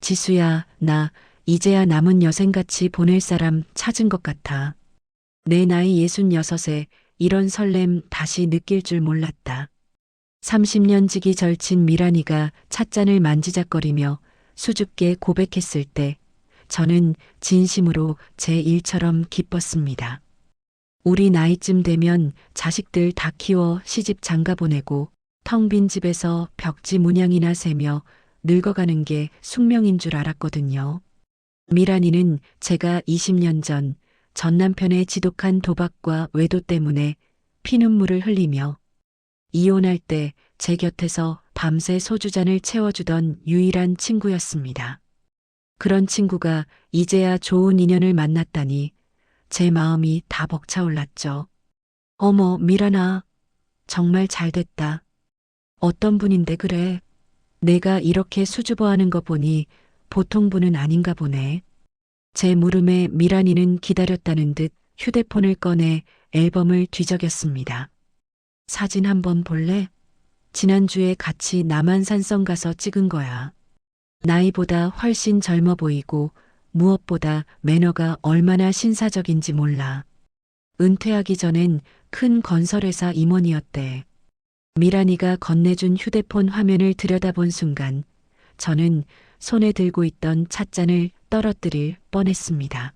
지수야, 나 이제야 남은 여생같이 보낼 사람 찾은 것 같아. 내 나이 66에 이런 설렘 다시 느낄 줄 몰랐다. 30년 지기 절친 미란이가 찻잔을 만지작거리며 수줍게 고백했을 때 저는 진심으로 제 일처럼 기뻤습니다. 우리 나이쯤 되면 자식들 다 키워 시집 장가 보내고 텅 빈 집에서 벽지 문양이나 세며 늙어가는 게 숙명인 줄 알았거든요. 미란이는 제가 20년 전 남편의 지독한 도박과 외도 때문에 피눈물을 흘리며 이혼할 때 제 곁에서 밤새 소주잔을 채워주던 유일한 친구였습니다. 그런 친구가 이제야 좋은 인연을 만났다니 제 마음이 다 벅차올랐죠. 어머, 미란아, 정말 잘됐다. 어떤 분인데 그래? 내가 이렇게 수줍어하는 거 보니 보통 분은 아닌가 보네. 제 물음에 미란이는 기다렸다는 듯 휴대폰을 꺼내 앨범을 뒤적였습니다. 사진 한번 볼래? 지난주에 같이 남한산성 가서 찍은 거야. 나이보다 훨씬 젊어 보이고 무엇보다 매너가 얼마나 신사적인지 몰라. 은퇴하기 전엔 큰 건설회사 임원이었대. 미란이가 건네준 휴대폰 화면을 들여다본 순간 저는 손에 들고 있던 찻잔을 떨어뜨릴 뻔했습니다.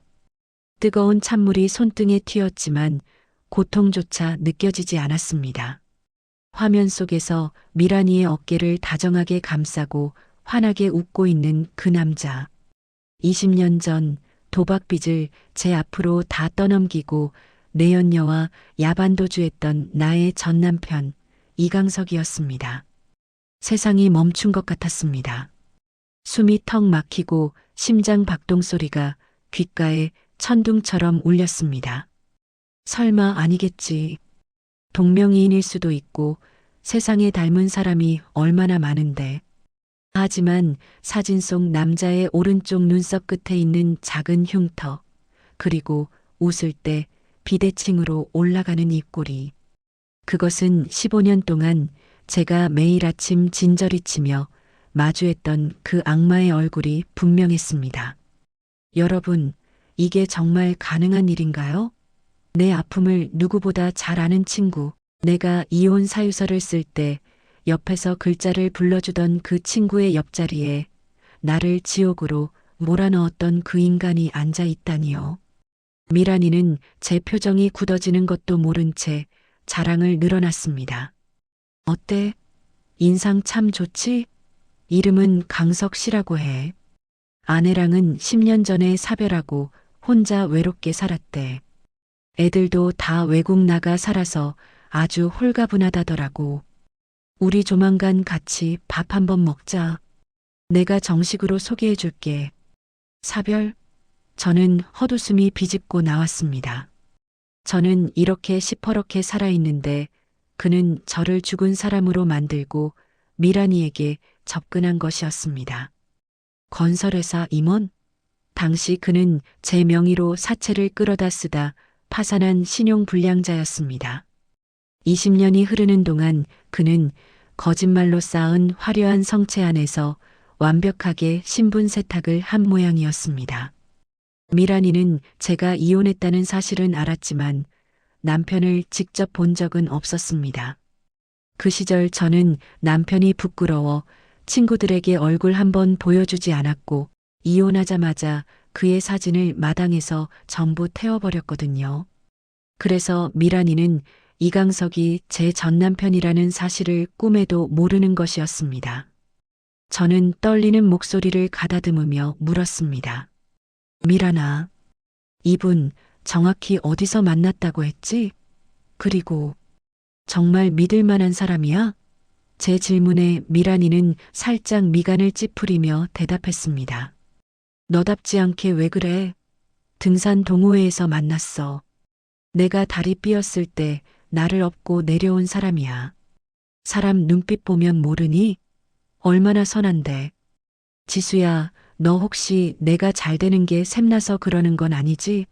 뜨거운 찬물이 손등에 튀었지만 고통조차 느껴지지 않았습니다. 화면 속에서 미란이의 어깨를 다정하게 감싸고 환하게 웃고 있는 그 남자. 20년 전 도박빚을 제 앞으로 다 떠넘기고 내연녀와 야반도주했던 나의 전 남편 이강석이었습니다. 세상이 멈춘 것 같았습니다. 숨이 턱 막히고 심장 박동 소리가 귓가에 천둥처럼 울렸습니다. 설마 아니겠지. 동명이인일 수도 있고 세상에 닮은 사람이 얼마나 많은데. 하지만 사진 속 남자의 오른쪽 눈썹 끝에 있는 작은 흉터, 그리고 웃을 때 비대칭으로 올라가는 입꼬리. 그것은 15년 동안 제가 매일 아침 진저리 치며 마주했던 그 악마의 얼굴이 분명했습니다. 여러분, 이게 정말 가능한 일인가요? 내 아픔을 누구보다 잘 아는 친구, 내가 이혼 사유서를 쓸 때 옆에서 글자를 불러주던 그 친구의 옆자리에 나를 지옥으로 몰아넣었던 그 인간이 앉아 있다니요. 미란이는 제 표정이 굳어지는 것도 모른 채 자랑을 늘어놨습니다. 어때? 인상 참 좋지? 이름은 강석 씨라고 해. 아내랑은 10년 전에 사별하고 혼자 외롭게 살았대. 애들도 다 외국 나가 살아서 아주 홀가분하다더라고. 우리 조만간 같이 밥 한번 먹자. 내가 정식으로 소개해 줄게. 사별? 저는 헛웃음이 비집고 나왔습니다. 저는 이렇게 시퍼렇게 살아있는데 그는 저를 죽은 사람으로 만들고 미란이에게 접근한 것이었습니다. 건설회사 임원? 당시 그는 제 명의로 사채를 끌어다 쓰다 파산한 신용불량자였습니다. 20년이 흐르는 동안 그는 거짓말로 쌓은 화려한 성체 안에서 완벽하게 신분 세탁을 한 모양이었습니다. 미란이는 제가 이혼했다는 사실은 알았지만 남편을 직접 본 적은 없었습니다. 그 시절 저는 남편이 부끄러워 친구들에게 얼굴 한번 보여주지 않았고 이혼하자마자 그의 사진을 마당에서 전부 태워버렸거든요. 그래서 미란이는 이강석이 제 전남편이라는 사실을 꿈에도 모르는 것이었습니다. 저는 떨리는 목소리를 가다듬으며 물었습니다. 미란아, 이분 정확히 어디서 만났다고 했지? 그리고 정말 믿을 만한 사람이야? 제 질문에 미란이는 살짝 미간을 찌푸리며 대답했습니다. 너답지 않게 왜 그래? 등산 동호회에서 만났어. 내가 다리 삐었을 때 나를 업고 내려온 사람이야. 사람 눈빛 보면 모르니? 얼마나 선한데. 지수야, 너 혹시 내가 잘 되는 게 샘나서 그러는 건 아니지?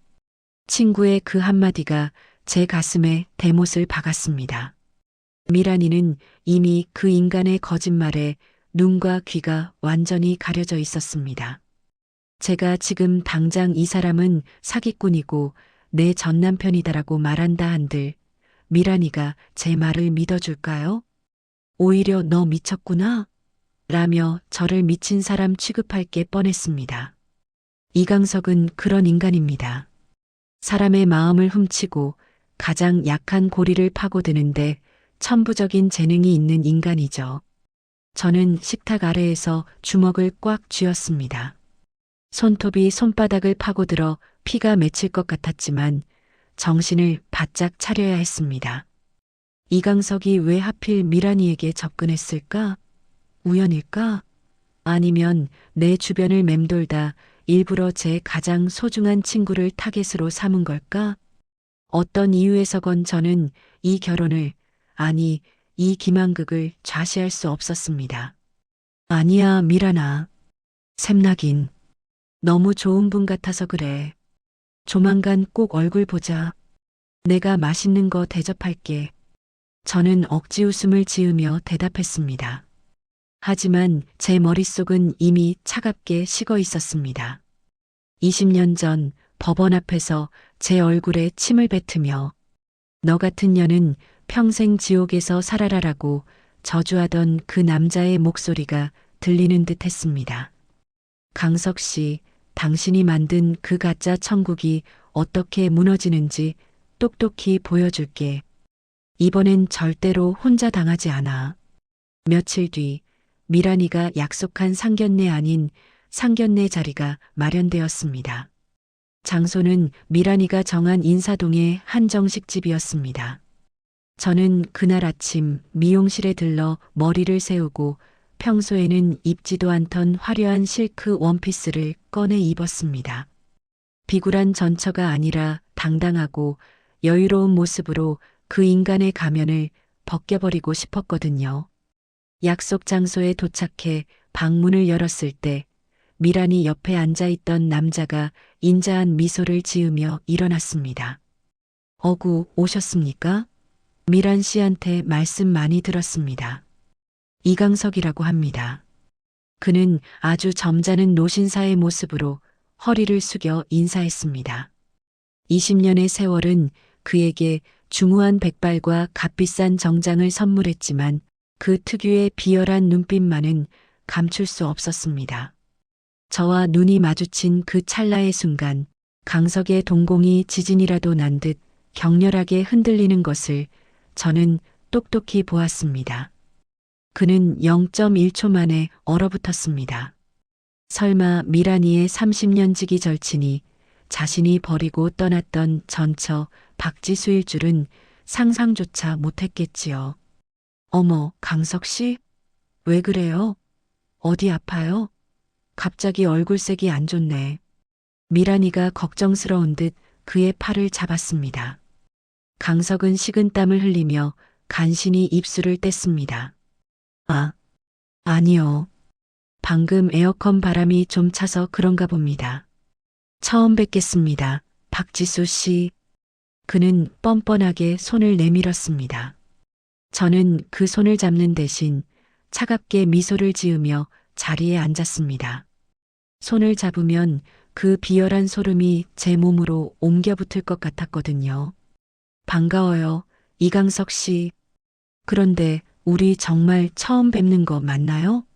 친구의 그 한마디가 제 가슴에 대못을 박았습니다. 미란이는 이미 그 인간의 거짓말에 눈과 귀가 완전히 가려져 있었습니다. 제가 지금 당장 이 사람은 사기꾼이고 내 전남편이다라고 말한다 한들 미란이가 제 말을 믿어줄까요? 오히려 너 미쳤구나? 라며 저를 미친 사람 취급할 게 뻔했습니다. 이강석은 그런 인간입니다. 사람의 마음을 훔치고 가장 약한 고리를 파고드는데 천부적인 재능이 있는 인간이죠. 저는 식탁 아래에서 주먹을 꽉 쥐었습니다. 손톱이 손바닥을 파고들어 피가 맺힐 것 같았지만 정신을 바짝 차려야 했습니다. 이강석이 왜 하필 미란이에게 접근했을까? 우연일까? 아니면 내 주변을 맴돌다 일부러 제 가장 소중한 친구를 타겟으로 삼은 걸까? 어떤 이유에서건 저는 이 결혼을, 아니, 이 기만극을 좌시할 수 없었습니다. 아니야, 미란아. 샘나긴. 너무 좋은 분 같아서 그래. 조만간 꼭 얼굴 보자. 내가 맛있는 거 대접할게. 저는 억지 웃음을 지으며 대답했습니다. 하지만 제 머릿속은 이미 차갑게 식어 있었습니다. 20년 전 법원 앞에서 제 얼굴에 침을 뱉으며 너 같은 년은 평생 지옥에서 살아라라고 저주하던 그 남자의 목소리가 들리는 듯 했습니다. 강석 씨, 당신이 만든 그 가짜 천국이 어떻게 무너지는지 똑똑히 보여줄게. 이번엔 절대로 혼자 당하지 않아. 며칠 뒤 미란이가 약속한 상견례 아닌 상견례 자리가 마련되었습니다. 장소는 미란이가 정한 인사동의 한 정식집이었습니다. 저는 그날 아침 미용실에 들러 머리를 세우고 평소에는 입지도 않던 화려한 실크 원피스를 꺼내 입었습니다. 비굴한 전처가 아니라 당당하고 여유로운 모습으로 그 인간의 가면을 벗겨버리고 싶었거든요. 약속 장소에 도착해 방문을 열었을 때 미란이 옆에 앉아있던 남자가 인자한 미소를 지으며 일어났습니다. 어구, 오셨습니까? 미란 씨한테 말씀 많이 들었습니다. 이강석이라고 합니다. 그는 아주 점잖은 노신사의 모습으로 허리를 숙여 인사했습니다. 20년의 세월은 그에게 중후한 백발과 값비싼 정장을 선물했지만 그 특유의 비열한 눈빛만은 감출 수 없었습니다. 저와 눈이 마주친 그 찰나의 순간 강석의 동공이 지진이라도 난 듯 격렬하게 흔들리는 것을 저는 똑똑히 보았습니다. 그는 0.1초 만에 얼어붙었습니다. 설마 미란이의 30년 지기 절친이 자신이 버리고 떠났던 전처 박지수일 줄은 상상조차 못했겠지요. 어머, 강석 씨? 왜 그래요? 어디 아파요? 갑자기 얼굴색이 안 좋네. 미란이가 걱정스러운 듯 그의 팔을 잡았습니다. 강석은 식은땀을 흘리며 간신히 입술을 뗐습니다. 아, 아니요. 방금 에어컨 바람이 좀 차서 그런가 봅니다. 처음 뵙겠습니다. 박지수 씨. 그는 뻔뻔하게 손을 내밀었습니다. 저는 그 손을 잡는 대신 차갑게 미소를 지으며 자리에 앉았습니다. 손을 잡으면 그 비열한 소름이 제 몸으로 옮겨 붙을 것 같았거든요. 반가워요, 이강석 씨. 그런데 우리 정말 처음 뵙는 거 맞나요?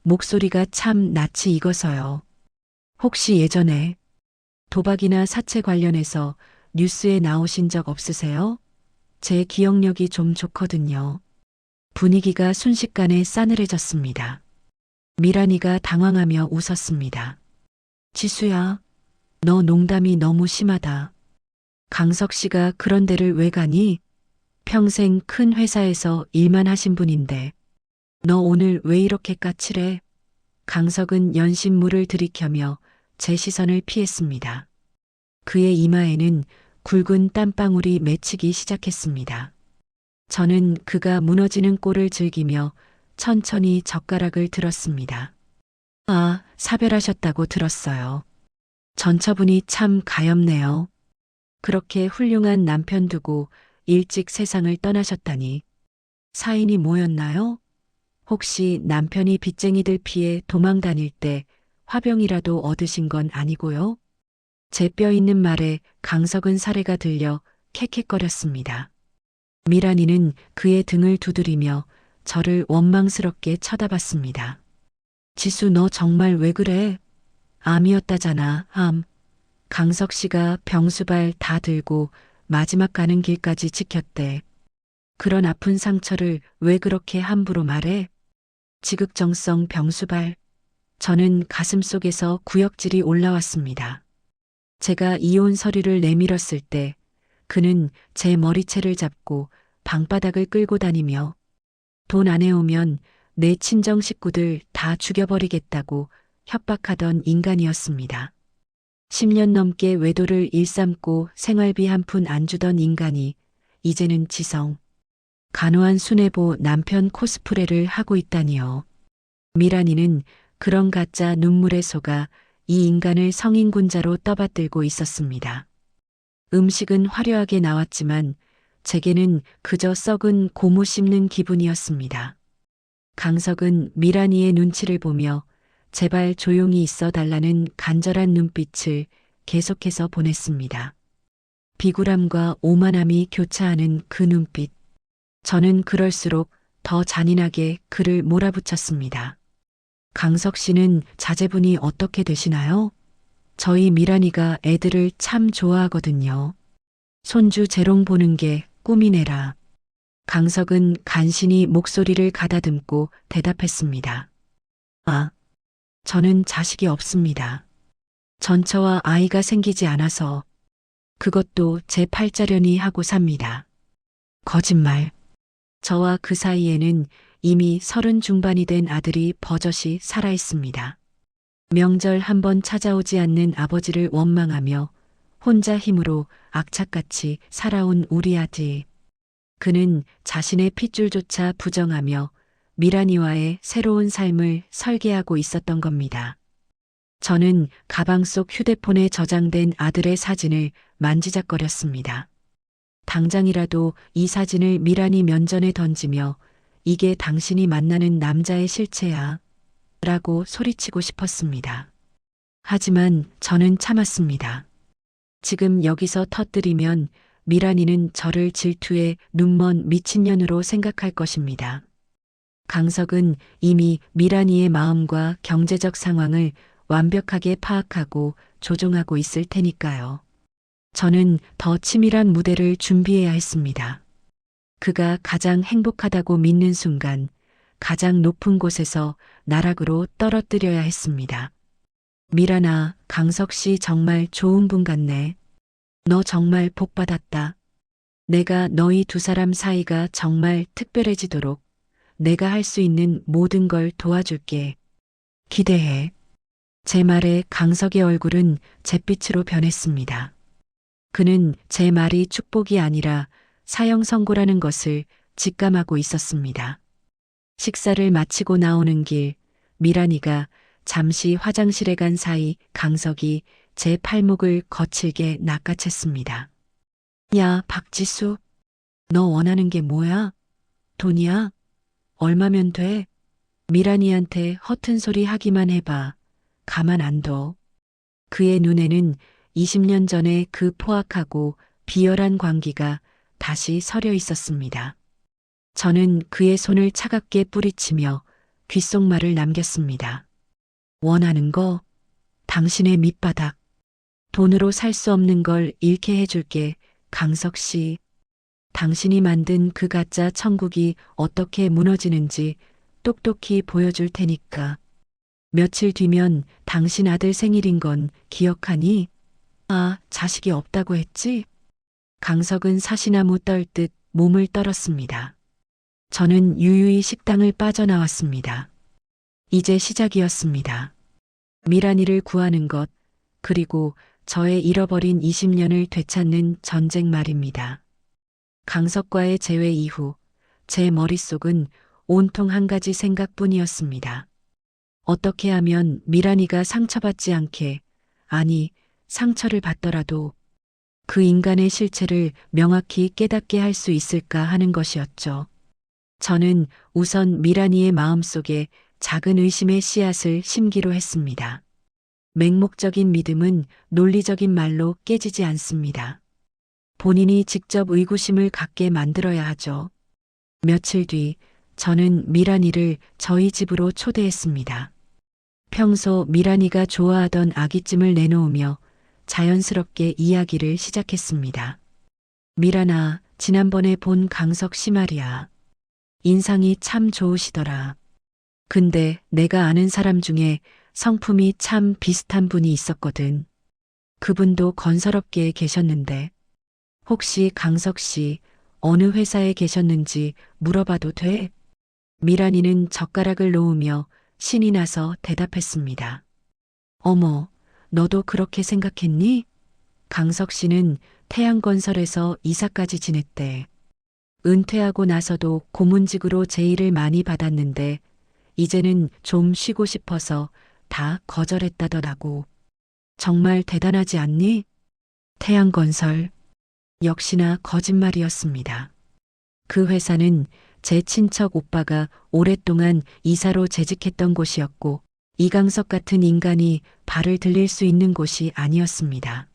목소리가 참 낯이 익어서요. 혹시 예전에 도박이나 사채 관련해서 뉴스에 나오신 적 없으세요? 제 기억력이 좀 좋거든요. 분위기가 순식간에 싸늘해졌습니다. 미란이가 당황하며 웃었습니다. 지수야, 너 농담이 너무 심하다. 강석 씨가 그런 데를 왜 가니? 평생 큰 회사에서 일만 하신 분인데. 너 오늘 왜 이렇게 까칠해? 강석은 연신물을 들이켜며 제 시선을 피했습니다. 그의 이마에는 굵은 땀방울이 맺히기 시작했습니다. 저는 그가 무너지는 꼴을 즐기며 천천히 젓가락을 들었습니다. 아, 사별하셨다고 들었어요. 전처분이 참 가엾네요. 그렇게 훌륭한 남편 두고 일찍 세상을 떠나셨다니. 사인이 뭐였나요? 혹시 남편이 빚쟁이들 피해 도망 다닐 때 화병이라도 얻으신 건 아니고요? 제 뼈 있는 말에 강석은 사례가 들려 캑캑거렸습니다. 미란이는 그의 등을 두드리며 저를 원망스럽게 쳐다봤습니다. 지수 너 정말 왜 그래? 암이었다잖아, 암. 강석 씨가 병수발 다 들고 마지막 가는 길까지 지켰대. 그런 아픈 상처를 왜 그렇게 함부로 말해? 지극정성 병수발. 저는 가슴속에서 구역질이 올라왔습니다. 제가 이혼 서류를 내밀었을 때 그는 제 머리채를 잡고 방바닥을 끌고 다니며 돈 안 해오면 내 친정 식구들 다 죽여버리겠다고 협박하던 인간이었습니다. 10년 넘게 외도를 일삼고 생활비 한 푼 안 주던 인간이 이제는 지성, 간호한 수뇌보 남편 코스프레를 하고 있다니요. 미란이는 그런 가짜 눈물에 속아 이 인간을 성인군자로 떠받들고 있었습니다. 음식은 화려하게 나왔지만 제게는 그저 썩은 고무 씹는 기분이었습니다. 강석은 미란이의 눈치를 보며 제발 조용히 있어 달라는 간절한 눈빛을 계속해서 보냈습니다. 비굴함과 오만함이 교차하는 그 눈빛. 저는 그럴수록 더 잔인하게 그를 몰아붙였습니다. 강석 씨는 자제분이 어떻게 되시나요? 저희 미란이가 애들을 참 좋아하거든요. 손주 재롱 보는 게 꿈이네라. 강석은 간신히 목소리를 가다듬고 대답했습니다. 아, 저는 자식이 없습니다. 전처와 아이가 생기지 않아서 그것도 제 팔자련이 하고 삽니다. 거짓말. 저와 그 사이에는 이미 30 중반이 된 아들이 버젓이 살아 있습니다. 명절 한 번 찾아오지 않는 아버지를 원망하며 혼자 힘으로 악착같이 살아온 우리 아들. 그는 자신의 핏줄조차 부정하며 미란이와의 새로운 삶을 설계하고 있었던 겁니다. 저는 가방 속 휴대폰에 저장된 아들의 사진을 만지작거렸습니다. 당장이라도 이 사진을 미란이 면전에 던지며 이게 당신이 만나는 남자의 실체야 라고 소리치고 싶었습니다. 하지만 저는 참았습니다. 지금 여기서 터뜨리면 미란이는 저를 질투에 눈먼 미친년으로 생각할 것입니다. 강석은 이미 미란이의 마음과 경제적 상황을 완벽하게 파악하고 조종하고 있을 테니까요. 저는 더 치밀한 무대를 준비해야 했습니다. 그가 가장 행복하다고 믿는 순간 가장 높은 곳에서 나락으로 떨어뜨려야 했습니다. 미란아, 강석 씨 정말 좋은 분 같네. 너 정말 복 받았다. 내가 너희 두 사람 사이가 정말 특별해지도록 내가 할 수 있는 모든 걸 도와줄게. 기대해. 제 말에 강석의 얼굴은 잿빛으로 변했습니다. 그는 제 말이 축복이 아니라 사형 선고라는 것을 직감하고 있었습니다. 식사를 마치고 나오는 길, 미란이가 잠시 화장실에 간 사이 강석이 제 팔목을 거칠게 낚아챘습니다. 야, 박지수. 너 원하는 게 뭐야? 돈이야? 얼마면 돼? 미란이한테 허튼 소리 하기만 해봐. 가만 안 둬. 그의 눈에는 20년 전의 그 포악하고 비열한 광기가 다시 서려 있었습니다. 저는 그의 손을 차갑게 뿌리치며 귓속말을 남겼습니다. 원하는 거? 당신의 밑바닥. 돈으로 살 수 없는 걸 잃게 해줄게, 강석 씨. 당신이 만든 그 가짜 천국이 어떻게 무너지는지 똑똑히 보여줄 테니까. 며칠 뒤면 당신 아들 생일인 건 기억하니? 아, 자식이 없다고 했지? 강석은 사시나무 떨듯 몸을 떨었습니다. 저는 유유히 식당을 빠져나왔습니다. 이제 시작이었습니다. 미란이를 구하는 것, 그리고 저의 잃어버린 20년을 되찾는 전쟁 말입니다. 강석과의 재회 이후 제 머릿속은 온통 한 가지 생각뿐이었습니다. 어떻게 하면 미란이가 상처받지 않게, 아니, 상처를 받더라도 그 인간의 실체를 명확히 깨닫게 할 수 있을까 하는 것이었죠. 저는 우선 미란이의 마음속에 작은 의심의 씨앗을 심기로 했습니다. 맹목적인 믿음은 논리적인 말로 깨지지 않습니다. 본인이 직접 의구심을 갖게 만들어야 하죠. 며칠 뒤 저는 미란이를 저희 집으로 초대했습니다. 평소 미란이가 좋아하던 아귀찜을 내놓으며 자연스럽게 이야기를 시작했습니다. 미란아, 지난번에 본 강석 씨 말이야. 인상이 참 좋으시더라. 근데 내가 아는 사람 중에 성품이 참 비슷한 분이 있었거든. 그분도 건설업계에 계셨는데 혹시 강석 씨 어느 회사에 계셨는지 물어봐도 돼? 미란이는 젓가락을 놓으며 신이 나서 대답했습니다. 어머, 너도 그렇게 생각했니? 강석 씨는 태양건설에서 이사까지 지냈대. 은퇴하고 나서도 고문직으로 제의를 많이 받았는데 이제는 좀 쉬고 싶어서 다 거절했다더라고. 정말 대단하지 않니? 태양건설. 역시나 거짓말이었습니다. 그 회사는 제 친척 오빠가 오랫동안 이사로 재직했던 곳이었고 이강석 같은 인간이 발을 들릴 수 있는 곳이 아니었습니다.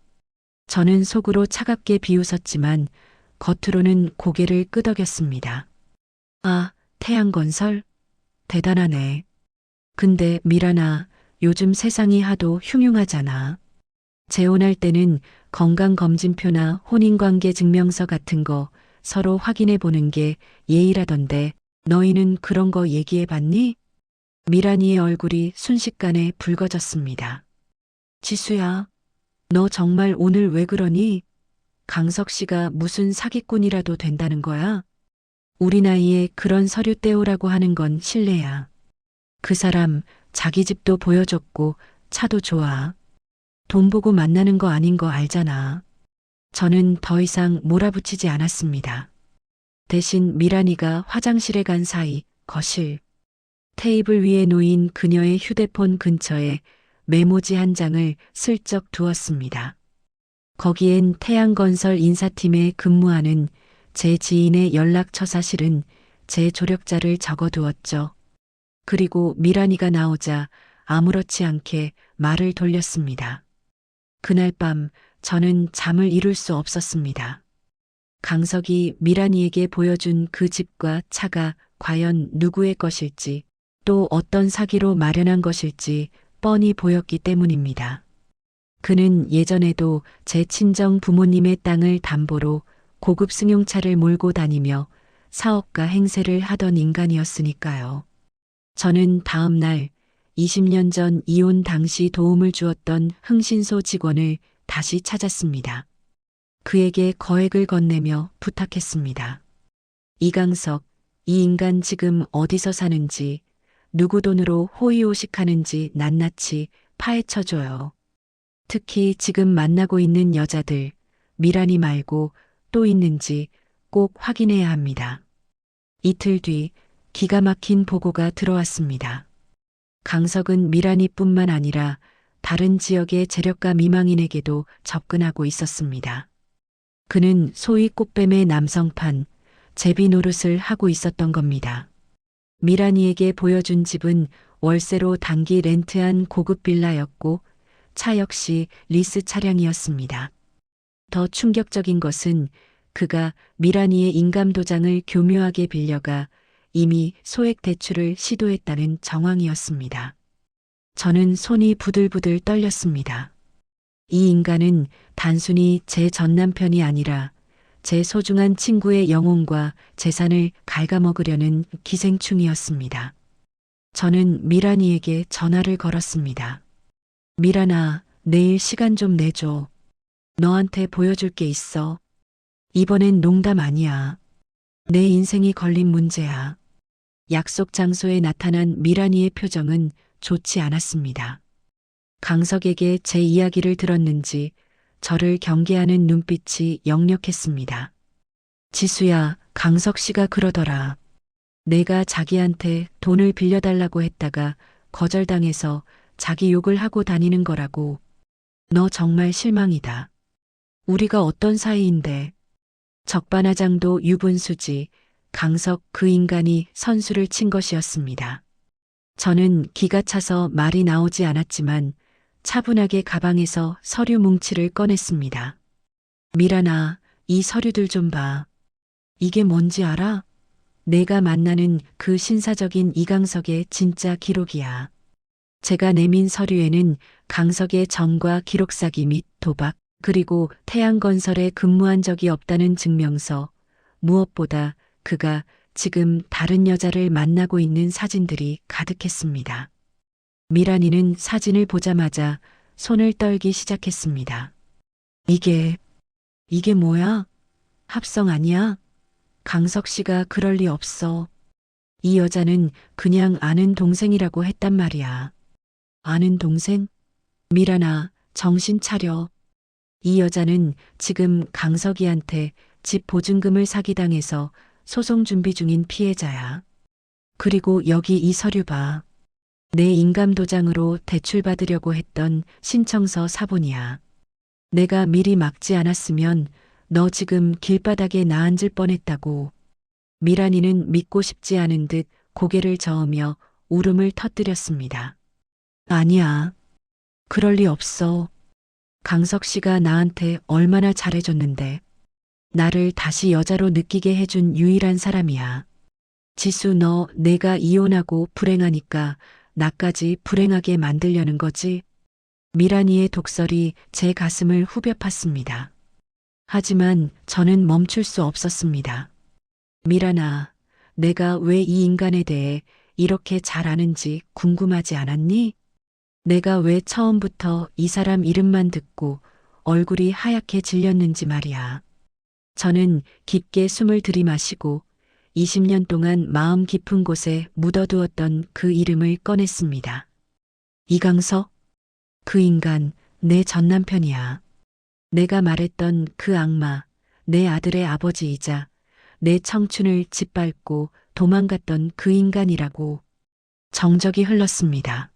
저는 속으로 차갑게 비웃었지만 겉으로는 고개를 끄덕였습니다. 아, 태양건설? 대단하네. 근데 미란아, 요즘 세상이 하도 흉흉하잖아. 재혼할 때는 건강검진표나 혼인관계 증명서 같은 거 서로 확인해 보는 게 예의라던데 너희는 그런 거 얘기해 봤니? 미란이의 얼굴이 순식간에 붉어졌습니다. 지수야, 너 정말 오늘 왜 그러니? 강석 씨가 무슨 사기꾼이라도 된다는 거야? 우리 나이에 그런 서류 떼오라고 하는 건 실례야. 그 사람 자기 집도 보여줬고 차도 좋아. 돈 보고 만나는 거 아닌 거 알잖아. 저는 더 이상 몰아붙이지 않았습니다. 대신 미란이가 화장실에 간 사이 거실, 테이블 위에 놓인 그녀의 휴대폰 근처에 메모지 한 장을 슬쩍 두었습니다. 거기엔 태양건설 인사팀에 근무하는 제 지인의 연락처 사실은 제 조력자를 적어두었죠. 그리고 미란이가 나오자 아무렇지 않게 말을 돌렸습니다. 그날 밤 저는 잠을 이룰 수 없었습니다. 강석이 미란이에게 보여준 그 집과 차가 과연 누구의 것일지 또 어떤 사기로 마련한 것일지 뻔히 보였기 때문입니다. 그는 예전에도 제 친정 부모님의 땅을 담보로 고급 승용차를 몰고 다니며 사업가 행세를 하던 인간이었으니까요. 저는 다음 날 20년 전 이혼 당시 도움을 주었던 흥신소 직원을 다시 찾았습니다. 그에게 거액을 건네며 부탁했습니다. 이강석, 이 인간 지금 어디서 사는지, 누구 돈으로 호의호식하는지 낱낱이 파헤쳐줘요. 특히 지금 만나고 있는 여자들, 미란이 말고 또 있는지 꼭 확인해야 합니다. 이틀 뒤 기가 막힌 보고가 들어왔습니다. 강석은 미란이뿐만 아니라 다른 지역의 재력가 미망인에게도 접근하고 있었습니다. 그는 소위 꽃뱀의 남성판, 제비 노릇을 하고 있었던 겁니다. 미란이에게 보여준 집은 월세로 단기 렌트한 고급 빌라였고 차 역시 리스 차량이었습니다. 더 충격적인 것은 그가 미란이의 인감도장을 교묘하게 빌려가 이미 소액 대출을 시도했다는 정황이었습니다. 저는 손이 부들부들 떨렸습니다. 이 인간은 단순히 제 전남편이 아니라 제 소중한 친구의 영혼과 재산을 갉아먹으려는 기생충이었습니다. 저는 미란이에게 전화를 걸었습니다. 미란아, 내일 시간 좀 내줘. 너한테 보여줄 게 있어. 이번엔 농담 아니야. 내 인생이 걸린 문제야. 약속 장소에 나타난 미란이의 표정은 좋지 않았습니다. 강석에게 제 이야기를 들었는지 저를 경계하는 눈빛이 역력했습니다. 지수야, 강석 씨가 그러더라. 내가 자기한테 돈을 빌려달라고 했다가 거절당해서 자기 욕을 하고 다니는 거라고. 너 정말 실망이다. 우리가 어떤 사이인데. 적반하장도 유분수지. 강석 그 인간이 선수를 친 것이었습니다. 저는 기가 차서 말이 나오지 않았지만 차분하게 가방에서 서류 뭉치를 꺼냈습니다. 미란아, 이 서류들 좀 봐. 이게 뭔지 알아? 내가 만나는 그 신사적인 이강석의 진짜 기록이야. 제가 내민 서류에는 강석의 정과 기록 사기 및 도박, 그리고 태양건설에 근무한 적이 없다는 증명서, 무엇보다 그가 지금 다른 여자를 만나고 있는 사진들이 가득했습니다. 미란이는 사진을 보자마자 손을 떨기 시작했습니다. 이게 뭐야? 합성 아니야? 강석 씨가 그럴 리 없어. 이 여자는 그냥 아는 동생이라고 했단 말이야. 아는 동생? 미란아, 정신 차려. 이 여자는 지금 강석이한테 집 보증금을 사기당해서 소송 준비 중인 피해자야. 그리고 여기 이 서류 봐. 내 인감도장으로 대출받으려고 했던 신청서 사본이야. 내가 미리 막지 않았으면 너 지금 길바닥에 나앉을 뻔했다고. 미란이는 믿고 싶지 않은 듯 고개를 저으며 울음을 터뜨렸습니다. 아니야. 그럴 리 없어. 강석 씨가 나한테 얼마나 잘해줬는데. 나를 다시 여자로 느끼게 해준 유일한 사람이야. 지수, 너 내가 이혼하고 불행하니까 나까지 불행하게 만들려는 거지? 미란이의 독설이 제 가슴을 후벼 팠습니다. 하지만 저는 멈출 수 없었습니다. 미란아, 내가 왜 이 인간에 대해 이렇게 잘 아는지 궁금하지 않았니? 내가 왜 처음부터 이 사람 이름만 듣고 얼굴이 하얗게 질렸는지 말이야. 저는 깊게 숨을 들이마시고 20년 동안 마음 깊은 곳에 묻어두었던 그 이름을 꺼냈습니다. 이강석? 그 인간, 내 전남편이야. 내가 말했던 그 악마, 내 아들의 아버지이자 내 청춘을 짓밟고 도망갔던 그 인간이라고. 정적이 흘렀습니다.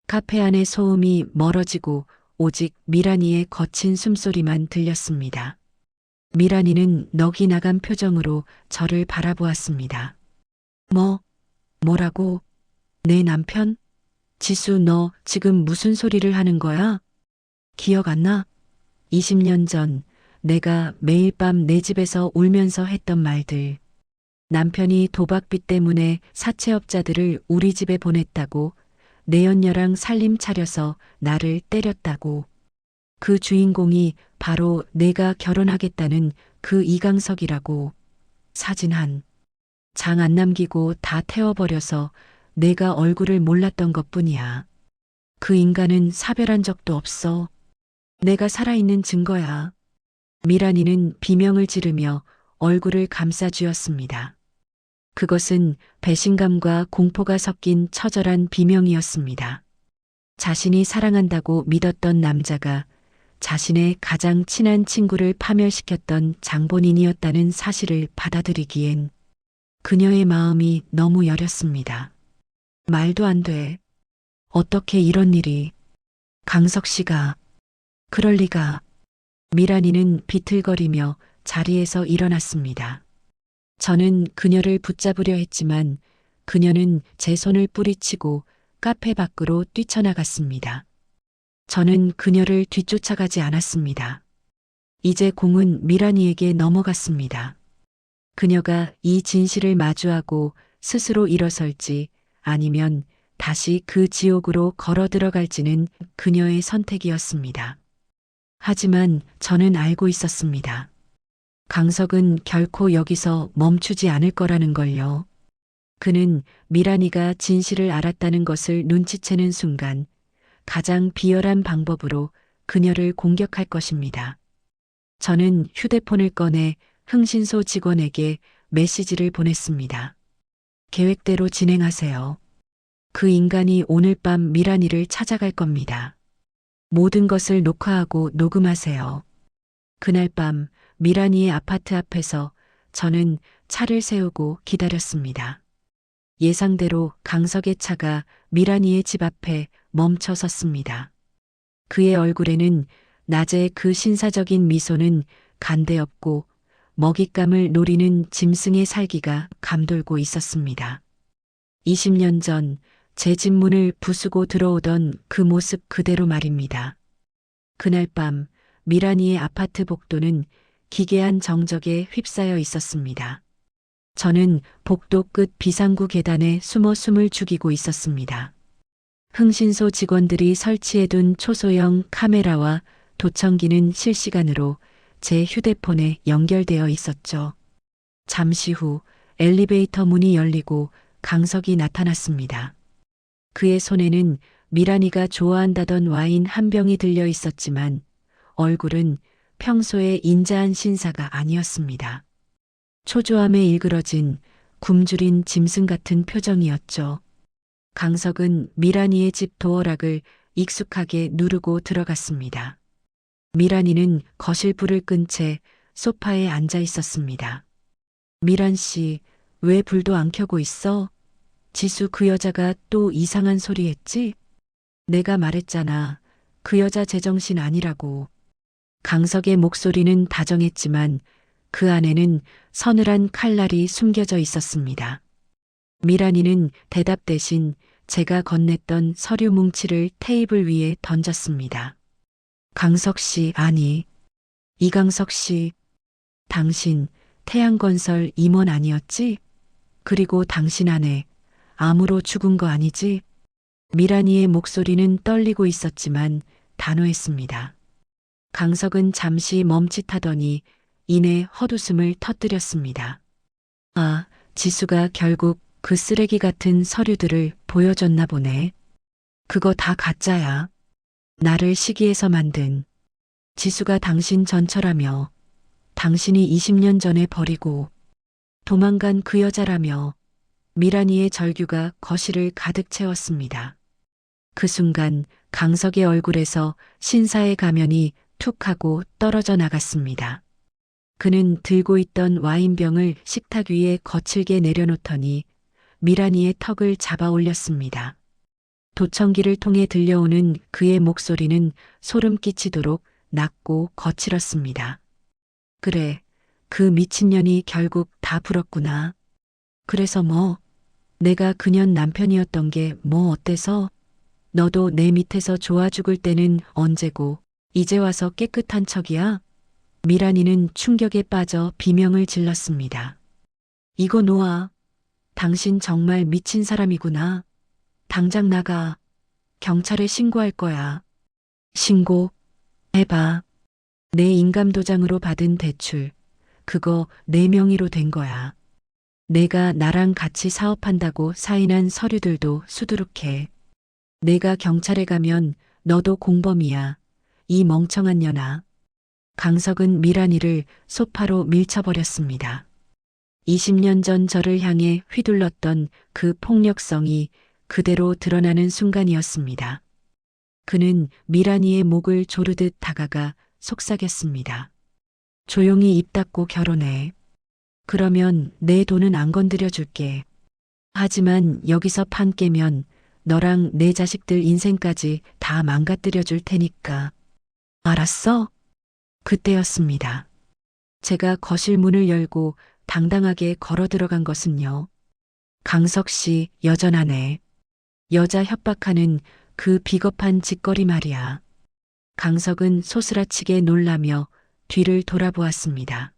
카페 안의 소음이 멀어지고 오직 미란이의 거친 숨소리만 들렸습니다. 미란이는 넋이 나간 표정으로 저를 바라보았습니다. 뭐라고? 내 남편? 지수, 너 지금 무슨 소리를 하는 거야? 기억 안 나? 20년 전 내가 매일 밤 내 집에서 울면서 했던 말들. 남편이 도박빚 때문에 사채업자들을 우리 집에 보냈다고, 내연녀랑 살림 차려서 나를 때렸다고. 그 주인공이 바로 내가 결혼하겠다는 그 이강석이라고. 사진 한 장 안 남기고 다 태워버려서 내가 얼굴을 몰랐던 것뿐이야. 그 인간은 사별한 적도 없어. 내가 살아있는 증거야. 미란이는 비명을 지르며 얼굴을 감싸쥐었습니다. 그것은 배신감과 공포가 섞인 처절한 비명이었습니다. 자신이 사랑한다고 믿었던 남자가 자신의 가장 친한 친구를 파멸시켰던 장본인이었다는 사실을 받아들이기엔 그녀의 마음이 너무 여렸습니다. 말도 안 돼. 어떻게 이런 일이. 강석 씨가. 그럴 리가. 미란이는 비틀거리며 자리에서 일어났습니다. 저는 그녀를 붙잡으려 했지만 그녀는 제 손을 뿌리치고 카페 밖으로 뛰쳐나갔습니다. 저는 그녀를 뒤쫓아가지 않았습니다. 이제 공은 미란이에게 넘어갔습니다. 그녀가 이 진실을 마주하고 스스로 일어설지 아니면 다시 그 지옥으로 걸어 들어갈지는 그녀의 선택이었습니다. 하지만 저는 알고 있었습니다. 강석은 결코 여기서 멈추지 않을 거라는 걸요. 그는 미란이가 진실을 알았다는 것을 눈치채는 순간 가장 비열한 방법으로 그녀를 공격할 것입니다. 저는 휴대폰을 꺼내 흥신소 직원에게 메시지를 보냈습니다. 계획대로 진행하세요. 그 인간이 오늘 밤 미란이를 찾아갈 겁니다. 모든 것을 녹화하고 녹음하세요. 그날 밤 미란이의 아파트 앞에서 저는 차를 세우고 기다렸습니다. 예상대로 강석의 차가 미란이의 집 앞에 멈춰 섰습니다. 그의 얼굴에는 낮의 그 신사적인 미소는 간데없고 먹잇감을 노리는 짐승의 살기가 감돌고 있었습니다. 20년 전 제 집 문을 부수고 들어오던 그 모습 그대로 말입니다. 그날 밤 미라니의 아파트 복도는 기괴한 정적에 휩싸여 있었습니다. 저는 복도 끝 비상구 계단에 숨어 숨을 죽이고 있었습니다. 흥신소 직원들이 설치해둔 초소형 카메라와 도청기는 실시간으로 제 휴대폰에 연결되어 있었죠. 잠시 후 엘리베이터 문이 열리고 강석이 나타났습니다. 그의 손에는 미란이가 좋아한다던 와인 한 병이 들려 있었지만 얼굴은 평소의 인자한 신사가 아니었습니다. 초조함에 일그러진 굶주린 짐승 같은 표정이었죠. 강석은 미란이의 집 도어락을 익숙하게 누르고 들어갔습니다. 미란이는 거실 불을 끈 채 소파에 앉아 있었습니다. 미란 씨, 왜 불도 안 켜고 있어? 지수 그 여자가 또 이상한 소리 했지? 내가 말했잖아. 그 여자 제정신 아니라고. 강석의 목소리는 다정했지만 그 안에는 서늘한 칼날이 숨겨져 있었습니다. 미란이는 대답 대신 제가 건넸던 서류 뭉치를 테이블 위에 던졌습니다. 강석 씨, 아니. 이강석 씨, 당신 태양건설 임원 아니었지? 그리고 당신 아내 암으로 죽은 거 아니지? 미란이의 목소리는 떨리고 있었지만 단호했습니다. 강석은 잠시 멈칫하더니 이내 헛웃음을 터뜨렸습니다. 아, 지수가 결국 그 쓰레기 같은 서류들을 보여줬나 보네. 그거 다 가짜야. 나를 시기해서 만든. 지수가 당신 전처라며. 당신이 20년 전에 버리고 도망간 그 여자라며. 미란이의 절규가 거실을 가득 채웠습니다. 그 순간 강석의 얼굴에서 신사의 가면이 툭 하고 떨어져 나갔습니다. 그는 들고 있던 와인병을 식탁 위에 거칠게 내려놓더니 미란이의 턱을 잡아 올렸습니다. 도청기를 통해 들려오는 그의 목소리는 소름 끼치도록 낮고 거칠었습니다. 그래, 그 미친년이 결국 다 불었구나. 그래서 뭐, 내가 그년 남편이었던 게 뭐 어때서? 너도 내 밑에서 좋아 죽을 때는 언제고, 이제 와서 깨끗한 척이야? 미란이는 충격에 빠져 비명을 질렀습니다. 이거 놓아. 당신 정말 미친 사람이구나. 당장 나가. 경찰에 신고할 거야. 신고? 해봐. 내 인감도장으로 받은 대출. 그거 내 명의로 된 거야. 내가 나랑 같이 사업한다고 사인한 서류들도 수두룩해. 내가 경찰에 가면 너도 공범이야. 이 멍청한 년아. 강석은 미란이를 소파로 밀쳐버렸습니다. 20년 전 저를 향해 휘둘렀던 그 폭력성이 그대로 드러나는 순간이었습니다. 그는 미란이의 목을 조르듯 다가가 속삭였습니다. 조용히 입 닫고 결혼해. 그러면 내 돈은 안 건드려 줄게. 하지만 여기서 판 깨면 너랑 내 자식들 인생까지 다 망가뜨려 줄 테니까. 알았어? 그때였습니다. 제가 거실 문을 열고 당당하게 걸어 들어간 것은요. 강석 씨 여전하네. 여자 협박하는 그 비겁한 짓거리 말이야. 강석은 소스라치게 놀라며 뒤를 돌아보았습니다.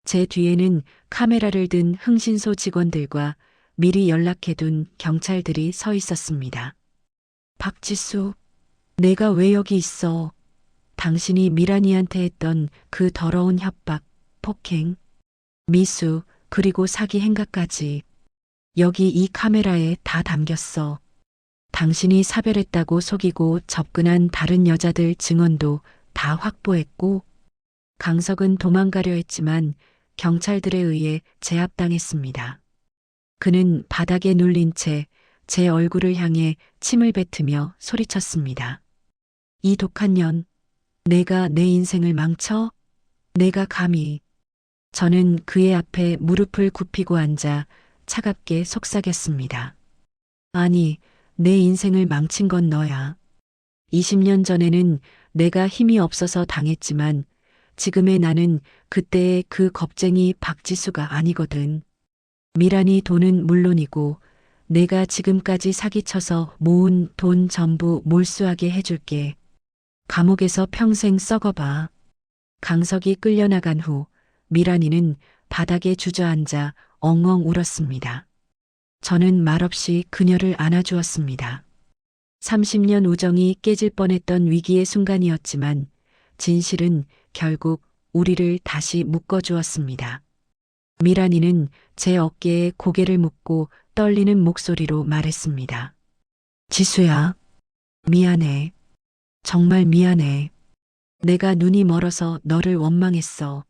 제 뒤에는 카메라를 든 흥신소 직원들과 미리 연락해둔 경찰들이 서 있었습니다. 박지수, 내가 왜 여기 있어? 당신이 미란이한테 했던 그 더러운 협박, 폭행, 미수, 그리고 사기 행각까지 여기 이 카메라에 다 담겼어. 당신이 사별했다고 속이고 접근한 다른 여자들 증언도 다 확보했고 강석은 도망가려 했지만 경찰들에 의해 제압당했습니다. 그는 바닥에 눌린 채 제 얼굴을 향해 침을 뱉으며 소리쳤습니다. 이 독한 년, 내가 내 인생을 망쳐? 내가 감히. 저는 그의 앞에 무릎을 굽히고 앉아 차갑게 속삭였습니다. 아니, 내 인생을 망친 건 너야. 20년 전에는 내가 힘이 없어서 당했지만 지금의 나는 그때의 그 겁쟁이 박지수가 아니거든. 미란이 돈은 물론이고 내가 지금까지 사기쳐서 모은 돈 전부 몰수하게 해줄게. 감옥에서 평생 썩어봐. 강석이 끌려나간 후 미란이는 바닥에 주저앉아 엉엉 울었습니다. 저는 말없이 그녀를 안아주었습니다. 30년 우정이 깨질 뻔했던 위기의 순간이었지만 진실은 결국 우리를 다시 묶어주었습니다. 미란이는 제 어깨에 고개를 묻고 떨리는 목소리로 말했습니다. 지수야, 미안해. 정말 미안해. 내가 눈이 멀어서 너를 원망했어.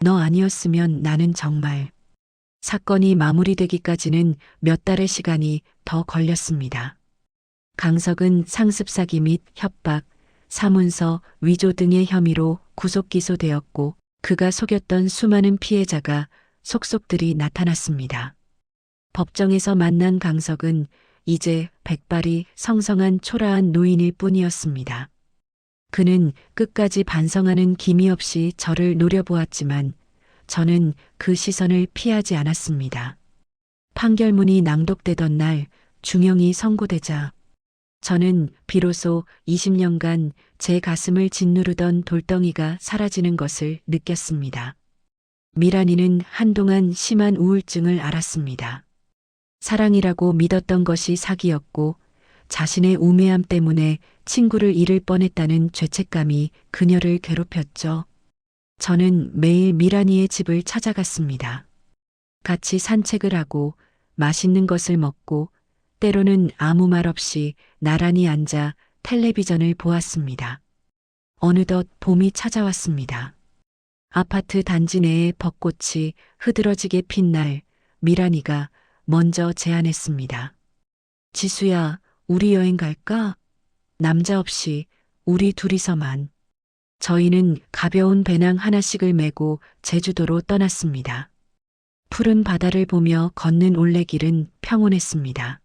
너 아니었으면 나는 정말. 사건이 마무리되기까지는 몇 달의 시간이 더 걸렸습니다. 강석은 상습 사기 및 협박, 사문서, 위조 등의 혐의로 구속 기소되었고 그가 속였던 수많은 피해자가 속속들이 나타났습니다. 법정에서 만난 강석은 이제 백발이 성성한 초라한 노인일 뿐이었습니다. 그는 끝까지 반성하는 기미 없이 저를 노려보았지만 저는 그 시선을 피하지 않았습니다. 판결문이 낭독되던 날 중형이 선고되자 저는 비로소 20년간 제 가슴을 짓누르던 돌덩이가 사라지는 것을 느꼈습니다. 미란이는 한동안 심한 우울증을 앓았습니다. 사랑이라고 믿었던 것이 사기였고 자신의 우매함 때문에 친구를 잃을 뻔했다는 죄책감이 그녀를 괴롭혔죠. 저는 매일 미란이의 집을 찾아갔습니다. 같이 산책을 하고 맛있는 것을 먹고 때로는 아무 말 없이 나란히 앉아 텔레비전을 보았습니다. 어느덧 봄이 찾아왔습니다. 아파트 단지 내에 벚꽃이 흐드러지게 핀 날 미란이가 먼저 제안했습니다. 지수야, 우리 여행 갈까? 남자 없이 우리 둘이서만. 저희는 가벼운 배낭 하나씩을 메고 제주도로 떠났습니다. 푸른 바다를 보며 걷는 올레길은 평온했습니다.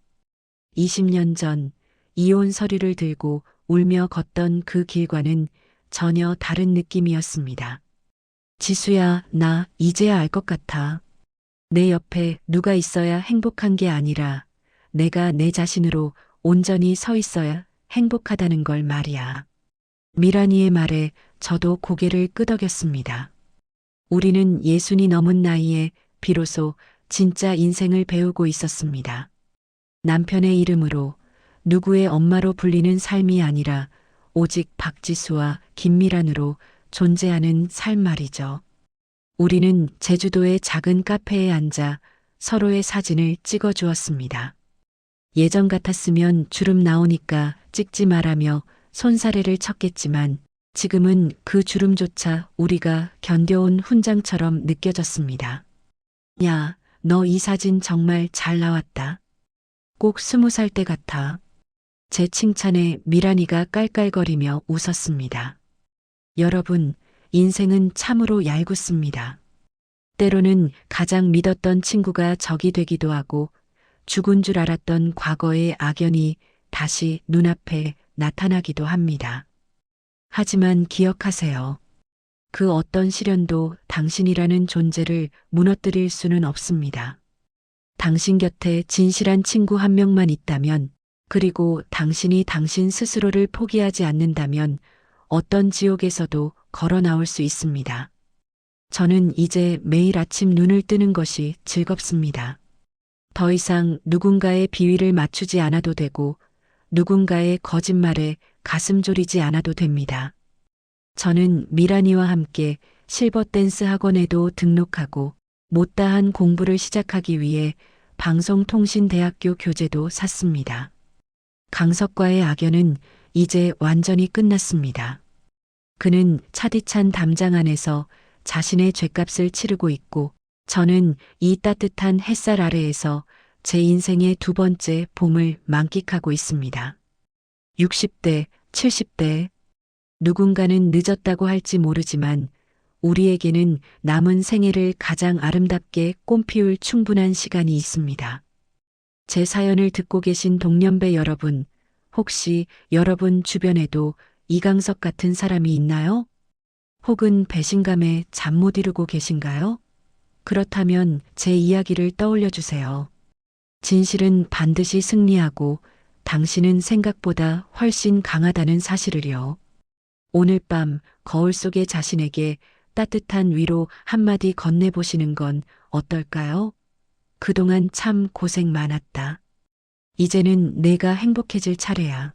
20년 전 이혼 서류를 들고 울며 걷던 그 길과는 전혀 다른 느낌이었습니다. 지수야, 나 이제야 알 것 같아. 내 옆에 누가 있어야 행복한 게 아니라 내가 내 자신으로 온전히 서 있어야 행복하다는 걸 말이야. 미란이의 말에 저도 고개를 끄덕였습니다. 우리는 60이 넘은 나이에 비로소 진짜 인생을 배우고 있었습니다. 남편의 이름으로 누구의 엄마로 불리는 삶이 아니라 오직 박지수와 김미란으로 존재하는 삶 말이죠. 우리는 제주도의 작은 카페에 앉아 서로의 사진을 찍어 주었습니다. 예전 같았으면 주름 나오니까 찍지 말라며 손사래를 쳤겠지만 지금은 그 주름조차 우리가 견뎌온 훈장처럼 느껴졌습니다. 야, 너 이 사진 정말 잘 나왔다. 꼭 20살 때 같아. 제 칭찬에 미란이가 깔깔거리며 웃었습니다. 여러분, 인생은 참으로 얄궂습니다. 때로는 가장 믿었던 친구가 적이 되기도 하고 죽은 줄 알았던 과거의 악연이 다시 눈앞에 나타나기도 합니다. 하지만 기억하세요. 그 어떤 시련도 당신이라는 존재를 무너뜨릴 수는 없습니다. 당신 곁에 진실한 친구 한 명만 있다면, 그리고 당신이 당신 스스로를 포기하지 않는다면 어떤 지옥에서도 걸어 나올 수 있습니다. 저는 이제 매일 아침 눈을 뜨는 것이 즐겁습니다. 더 이상 누군가의 비위를 맞추지 않아도 되고 누군가의 거짓말에 가슴 졸이지 않아도 됩니다. 저는 미란이와 함께 실버 댄스 학원에도 등록하고 못다한 공부를 시작하기 위해 방송통신대학교 교재도 샀습니다. 강석과의 악연은 이제 완전히 끝났습니다. 그는 차디찬 담장 안에서 자신의 죗값을 치르고 있고 저는 이 따뜻한 햇살 아래에서 제 인생의 두 번째 봄을 만끽하고 있습니다. 60대, 70대, 누군가는 늦었다고 할지 모르지만 우리에게는 남은 생애를 가장 아름답게 꽃피울 충분한 시간이 있습니다. 제 사연을 듣고 계신 동년배 여러분, 혹시 여러분 주변에도 이강석 같은 사람이 있나요? 혹은 배신감에 잠 못 이루고 계신가요? 그렇다면 제 이야기를 떠올려 주세요. 진실은 반드시 승리하고 당신은 생각보다 훨씬 강하다는 사실을요. 오늘 밤 거울 속의 자신에게 따뜻한 위로 한마디 건네보시는 건 어떨까요? 그동안 참 고생 많았다. 이제는 내가 행복해질 차례야.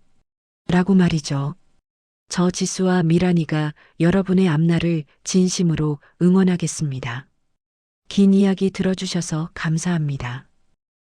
라고 말이죠. 저 지수와 미란이가 여러분의 앞날을 진심으로 응원하겠습니다. 긴 이야기 들어주셔서 감사합니다.